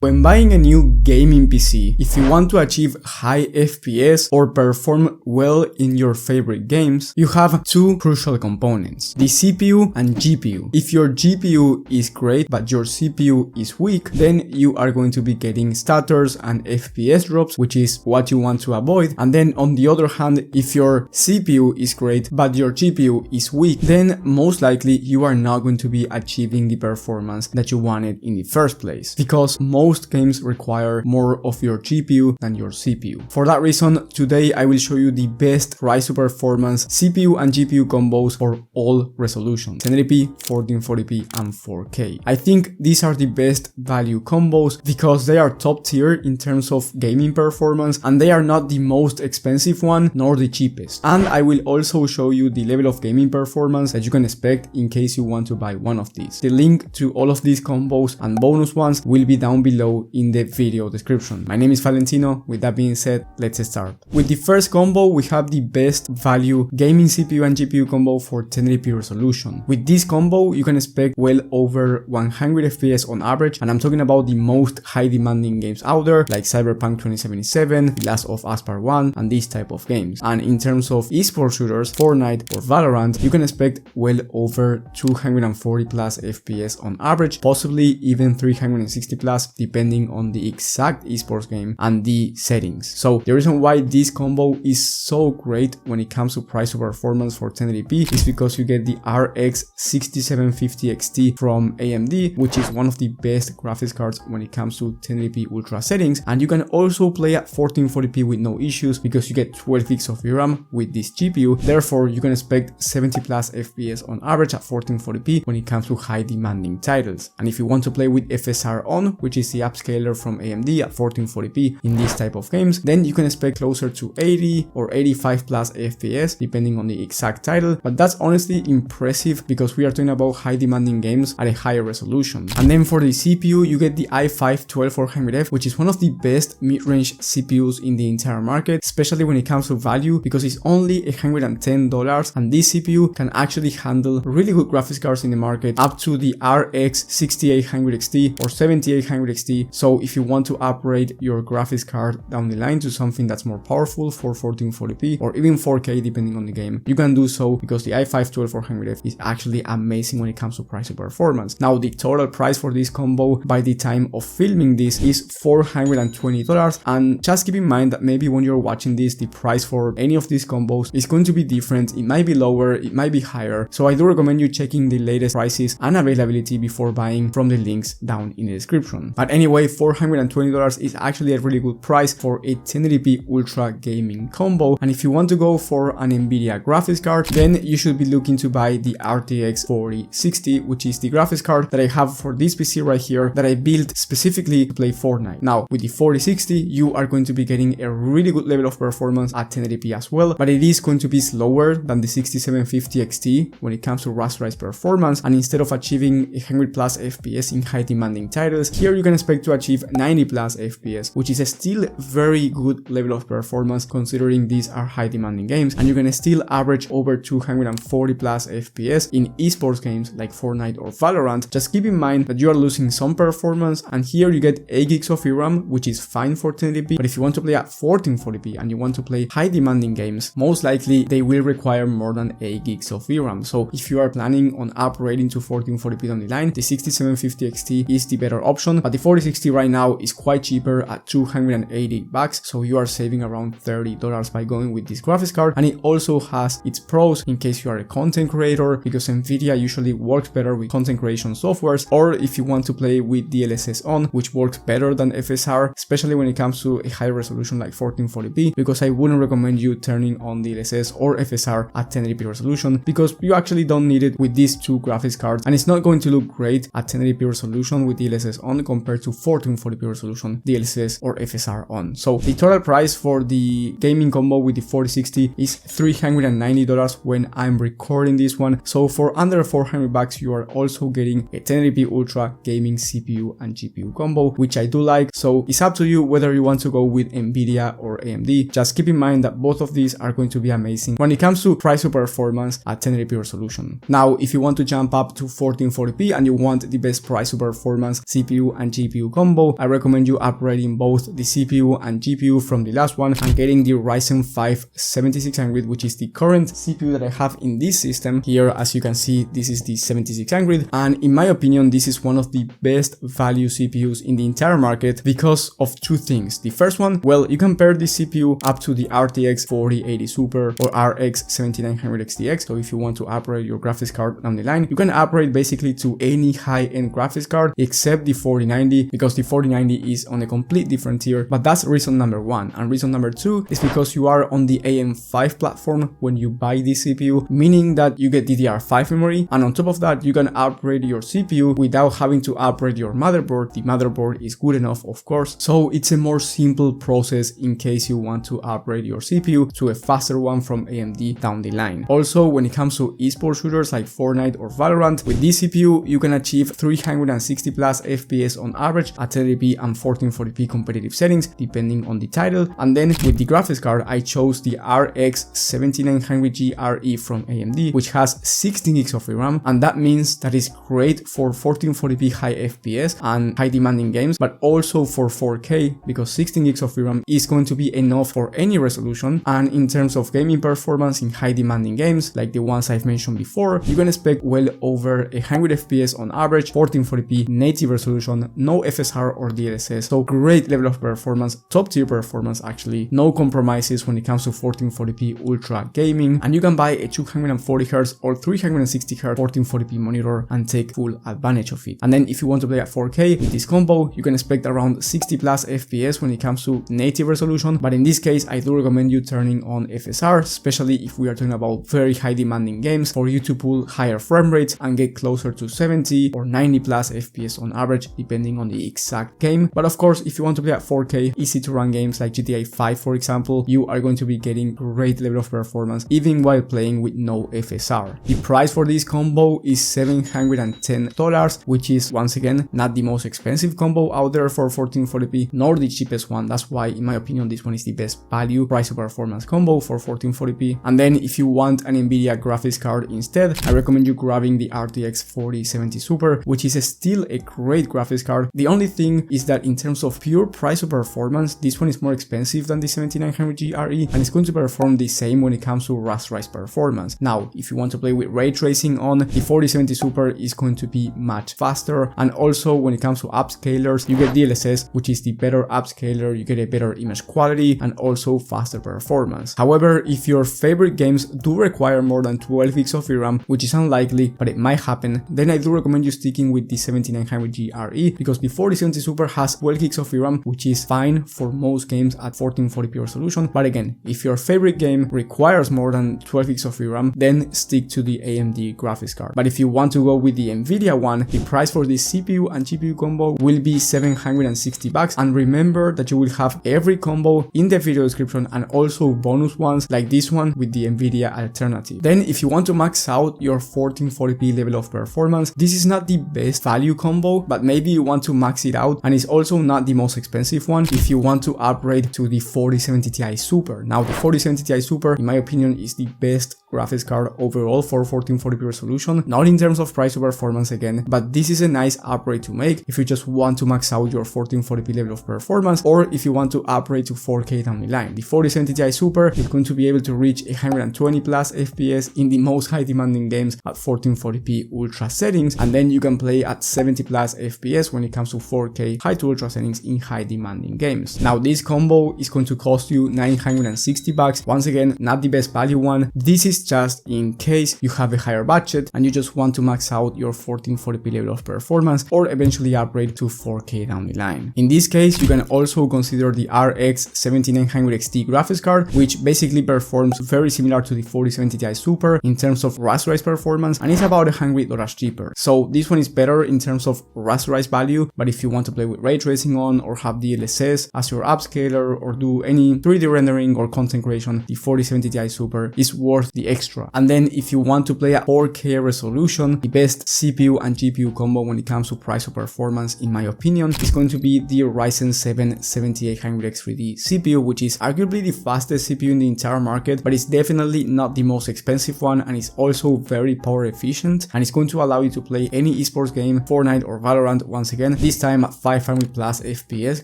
When buying a new gaming PC, if you want to achieve high FPS or perform well in your favorite games, you have two crucial components, the CPU and GPU. If your GPU is great but your CPU is weak, then you are going to be getting stutters and FPS drops, which is what you want to avoid. And then on the other hand, if your CPU is great but your GPU is weak, then most likely you are not going to be achieving the performance that you wanted in the first place, because most games require more of your GPU than your CPU. For that reason, today I will show you the best price to performance CPU and GPU combos for all resolutions, 1080p, 1440p and 4K. I think these are the best value combos because they are top tier in terms of gaming performance and they are not the most expensive one nor the cheapest. And I will also show you the level of gaming performance that you can expect in case you want to buy one of these. The link to all of these combos and bonus ones will be down below in the video description. My name is Valentino. With that being said, let's start. With the first combo, we have the best value gaming CPU and GPU combo for 1080p resolution. With this combo, you can expect well over 100 FPS on average, and I'm talking about the most high demanding games out there, like Cyberpunk 2077, The Last of Us Part 1, and these type of games. And in terms of esports shooters, Fortnite or Valorant, you can expect well over 240 plus FPS on average, possibly even 360 plus, depending on the exact esports game and the settings. So the reason why this combo is so great when it comes to price to performance for 1080p is because you get the RX 6750 XT from AMD, which is one of the best graphics cards when it comes to 1080p ultra settings, and you can also play at 1440p with no issues because you get 12 gigs of VRAM with this GPU. Therefore, you can expect 70 plus FPS on average at 1440p when it comes to high demanding titles. And if you want to play with FSR on, which is the upscaler from AMD at 1440p in this type of games, then you can expect closer to 80 or 85 plus FPS depending on the exact title. But that's honestly impressive because we are talking about high demanding games at a higher resolution. And then for the CPU, you get the i5-12400F, which is one of the best mid-range CPUs in the entire market, especially when it comes to value, because it's only $110, and this CPU can actually handle really good graphics cards in the market up to the RX 6800 XT or 7800 XT. So if you want to upgrade your graphics card down the line to something that's more powerful for 1440p or even 4K depending on the game, you can do so because the i5-12400F is actually amazing when it comes to price to performance. Now the total price for this combo by the time of filming this is $420, and just keep in mind that maybe when you're watching this, the price for any of these combos is going to be different. It might be lower, it might be higher, so I do recommend you checking the latest prices and availability before buying from the links down in the description. But anyway, $420 is actually a really good price for a 1080p ultra gaming combo, and if you want to go for an Nvidia graphics card, then you should be looking to buy the RTX 4060, which is the graphics card that I have for this PC right here that I built specifically to play Fortnite. Now with the 4060, you are going to be getting a really good level of performance at 1080p as well, but it is going to be slower than the 6750 XT when it comes to rasterized performance, and instead of achieving 100 plus FPS in high demanding titles, here you can expect to achieve 90 plus FPS, which is a still very good level of performance considering these are high demanding games, and you can still average over 240 plus FPS in esports games like Fortnite or Valorant. Just keep in mind that you are losing some performance, and here you get 8 gigs of VRAM, which is fine for 1080p, but if you want to play at 1440p and you want to play high demanding games, most likely they will require more than 8 gigs of VRAM. So if you are planning on upgrading to 1440p down the line, the 6750 XT is the better option, but the 4060 right now is quite cheaper at $280, so you are saving around $30 by going with this graphics card. And it also has its pros in case you are a content creator, because Nvidia usually works better with content creation softwares, or if you want to play with DLSS on, which works better than FSR, especially when it comes to a high resolution like 1440p, because I wouldn't recommend you turning on DLSS or FSR at 1080p resolution because you actually don't need it with these two graphics cards, and it's not going to look great at 1080p resolution with DLSS on compared to 1440p resolution, DLSS or FSR on. So the total price for the gaming combo with the 4060 is $390 when I'm recording this one. So for under $400 you are also getting a 1080p ultra gaming CPU and GPU combo, which I do like. So it's up to you whether you want to go with Nvidia or AMD. Just keep in mind that both of these are going to be amazing when it comes to price to performance at 1080p resolution. Now if you want to jump up to 1440p and you want the best price to performance CPU and GPU GPU combo, I recommend you upgrading both the CPU and GPU from the last one and getting the Ryzen 5 7600, which is the current CPU that I have in this system. Here, as you can see, this is the 7600, and in my opinion, this is one of the best value CPUs in the entire market because of two things. The first one, well, you can pair this CPU up to the RTX 4080 Super or RX 7900 XTX. So if you want to upgrade your graphics card down the line, you can upgrade basically to any high-end graphics card except the 4090, because the 4090 is on a complete different tier. But that's reason number one. And reason number two is because you are on the AM5 platform when you buy this CPU, meaning that you get DDR5 memory, and on top of that, you can upgrade your CPU without having to upgrade your motherboard. The motherboard is good enough, of course, so it's a more simple process in case you want to upgrade your CPU to a faster one from AMD down the line. Also, when it comes to esports shooters like Fortnite or Valorant, with this CPU, you can achieve 360 plus FPS on average at 1080p and 1440p competitive settings, depending on the title. And then with the graphics card, I chose the RX 7900G RE from AMD, which has 16 gigs of RAM, and that means that it's great for 1440p high FPS and high demanding games, but also for 4K, because 16 gigs of RAM is going to be enough for any resolution. And in terms of gaming performance in high demanding games like the ones I've mentioned before, you can expect well over 100 FPS on average, 1440p native resolution, no FSR or DLSS, so great level of performance, top tier performance actually, no compromises when it comes to 1440p ultra gaming, and you can buy a 240Hz or 360Hz 1440p monitor and take full advantage of it. And then if you want to play at 4K with this combo, you can expect around 60 plus FPS when it comes to native resolution, but in this case I do recommend you turning on FSR, especially if we are talking about very high demanding games, for you to pull higher frame rates and get closer to 70 or 90 plus FPS on average, depending on the exact game. But of course, if you want to play at 4K, easy to run games like GTA 5 for example, you are going to be getting great level of performance even while playing with no FSR. The price for this combo is $710, which is once again not the most expensive combo out there for 1440p, nor the cheapest one. That's why in my opinion this one is the best value price to performance combo for 1440p. And then if you want an Nvidia graphics card instead, I recommend you grabbing the RTX 4070 Super, which is still a great graphics card. The only thing is that in terms of pure price to performance, this one is more expensive than the 7900G RE, and it's going to perform the same when it comes to rasterized performance. Now, if you want to play with ray tracing on, the 4070 Super is going to be much faster, and also when it comes to upscalers, you get DLSS, which is the better upscaler, you get a better image quality and also faster performance. However, if your favorite games do require more than 12 gigs of VRAM, which is unlikely, but it might happen, then I do recommend you sticking with the 7900G RE, because the 4070 Super has 12 gigs of VRAM, which is fine for most games at 1440p resolution. But again, if your favorite game requires more than 12 gigs of VRAM, then stick to the AMD graphics card. But if you want to go with the Nvidia one, the price for this CPU and GPU combo will be $760, and remember that you will have every combo in the video description and also bonus ones like this one with the Nvidia alternative. Then if you want to max out your 1440p level of performance, this is not the best value combo, but maybe you want to max it out, and it's also not the most expensive one if you want to upgrade to the 4070 Ti Super. Now the 4070 Ti Super in my opinion is the best graphics card overall for 1440p resolution, not in terms of price to performance again, but this is a nice upgrade to make if you just want to max out your 1440p level of performance, or if you want to upgrade to 4K down the line. The 4070 Ti Super is going to be able to reach 120 plus FPS in the most high demanding games at 1440p ultra settings, and then you can play at 70 plus FPS when it comes to 4K high to ultra settings in high demanding games. Now this combo is going to cost you $960. Once again, not the best value one. This is just in case you have a higher budget and you just want to max out your 1440p level of performance or eventually upgrade to 4K down the line. In this case, you can also consider the RX 7900 XT graphics card, which basically performs very similar to the 4070 Ti Super in terms of rasterized performance, and it's about $100 cheaper. So this one is better in terms of rasterized value, but if you want to play with ray tracing on or have DLSS as your upscaler or do any 3D rendering or content creation, the 4070 Ti Super is worth the extra. And then if you want to play at 4K resolution, the best CPU and GPU combo when it comes to price or performance, in my opinion, is going to be the Ryzen 7 7800X 3D CPU, which is arguably the fastest CPU in the entire market, but it's definitely not the most expensive one, and it's also very power efficient, and it's going to allow you to play any esports game, Fortnite or Valorant, once again, this time at 500 plus FPS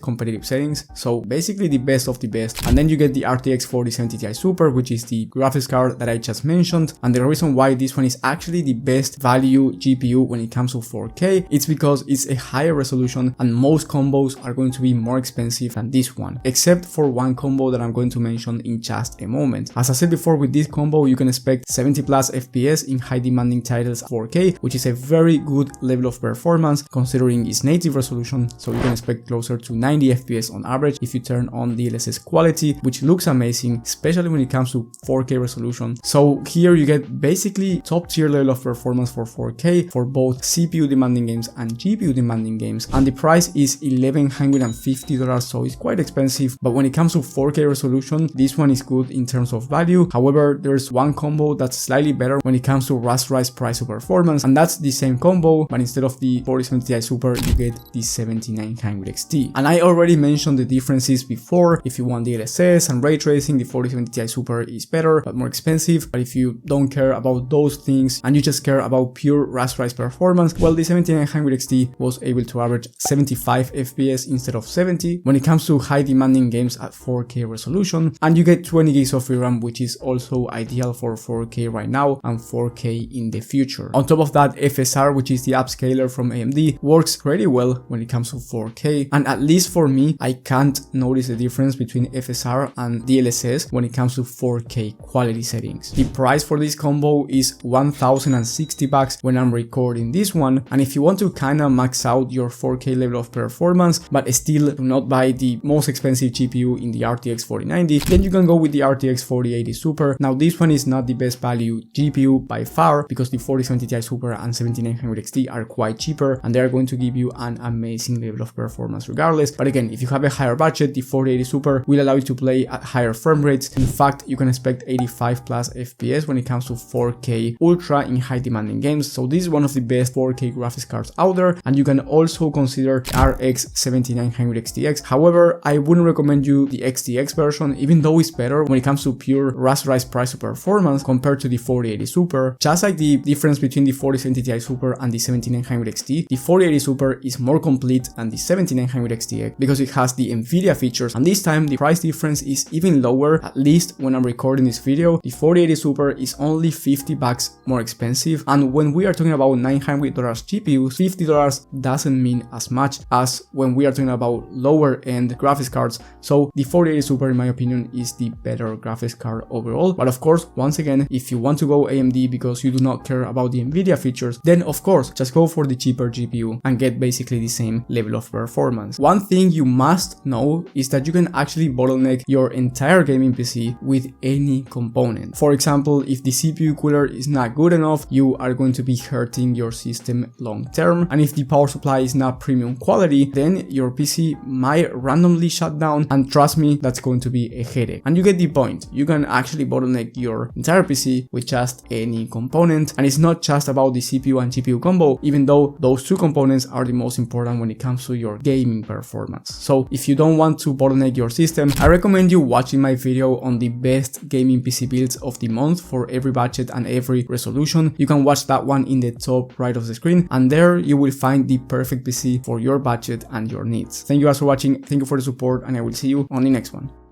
competitive settings. So basically the best of the best. And then you get the RTX 4070 Ti Super, which is the graphics card that I just mentioned, and the reason why this one is actually the best value GPU when it comes to 4K, it's because it's a higher resolution and most combos are going to be more expensive than this one, except for one combo that I'm going to mention in just a moment. As I said before, with this combo you can expect 70 plus FPS in high demanding titles 4K, which is a very good level of performance considering its native resolution, so you can expect closer to 90 FPS on average if you turn on DLSS quality, which looks amazing, especially when it comes to 4K resolution. So here you get basically top tier level of performance for 4K for both CPU demanding games and GPU demanding games, and the price is $1,150, so it's quite expensive, but when it comes to 4K resolution, this one is good in terms of value. However, there's one combo that's slightly better when it comes to rasterized price or performance, and that's the same combo, but instead of the 4070 Ti Super, you get the 7900 XT. And I already mentioned the differences before. If you want DLSS and ray tracing, the 4070 Ti Super is better but more expensive, but if you don't care about those things and you just care about pure rasterized performance, well, the 7900 XT was able to average 75 FPS instead of 70 when it comes to high demanding games at 4K resolution, and you get 20 gigs of VRAM, which is also ideal for 4K right now and 4K in the future. On top of that, FSR, which is the upscaler from AMD, works pretty well when it comes to 4K, and at least for me, I can't notice the difference between FSR and DLSS when it comes to 4K quality settings. The price for this combo is $1,060 when I'm recording this one, and if you want to kinda max out your 4K level of performance but still do not buy the most expensive GPU in the RTX 4090, then you can go with the RTX 4080 Super. Now this one is not the best value GPU by far because the 4070 Ti Super and 7900 XT are quite cheaper and they're going to give you an amazing level of performance regardless. But again, if you have a higher budget, the 4080 Super will allow you to play at higher frame rates. In fact, you can expect 85 plus FPS when it comes to 4K ultra in high demanding games. So this is one of the best 4K graphics cards out there, and you can also consider RX 7900 XTX. However, I wouldn't recommend you the XTX version, even though it's better when it comes to pure rasterized price to performance compared to the 4080 Super. Just like the difference between the 4070 Ti Super and the 7900 XT, the 4080 Super is more complete than the 7900 XTX because it has the Nvidia features, and this time the price difference is even lower, at least when I'm recording this video. The 4080 Super is only $50 more expensive, and when we are talking about $900 GPUs, $50 doesn't mean as much as when we are talking about lower end graphics cards. So the 4080 Super, in my opinion, is the better graphics card overall. But of course, once again, if you want to go AMD because you do not care about the Nvidia features, then of course just go for the cheaper GPU and get basically the same level of performance. One thing you must know is that you can actually bottleneck your entire gaming PC with any component. For example, if the CPU cooler is not good enough, you are going to be hurting your system long term, and if the power supply is not premium quality, then your PC might randomly shut down, and trust me, that's going to be a headache. And you get the point. You can actually bottleneck your entire PC with just any component, and it's not just about the CPU and GPU combo, even though those two components are the most important when it comes to your gaming performance. So if you don't want to bottleneck your system, I recommend you watching my video on the best gaming PC builds of the month for every budget and every resolution. You can watch that one in the top right of the screen, and there you will find the perfect PC for your budget and your needs. Thank you guys for watching, thank you for the support, and I will see you on the next one.